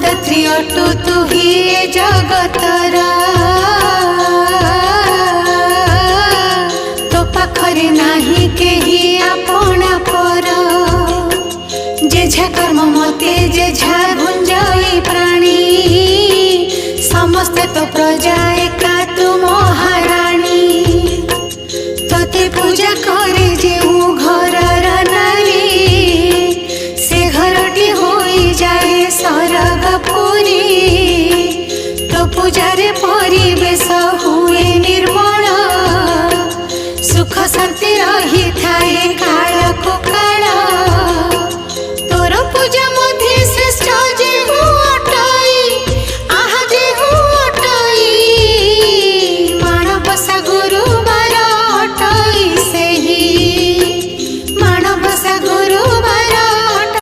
दात्री अटु तू ही ए जगतरा तो पाखरे नाही केही आपणा पर जेझा कर्म मते जेझा गुंजई प्राणी समस्ते तो प्रजा एका तू महाराणी तोते पूजा करे जे घरर नारी से घरटी होई जाए सरग पुरी तो पूजारे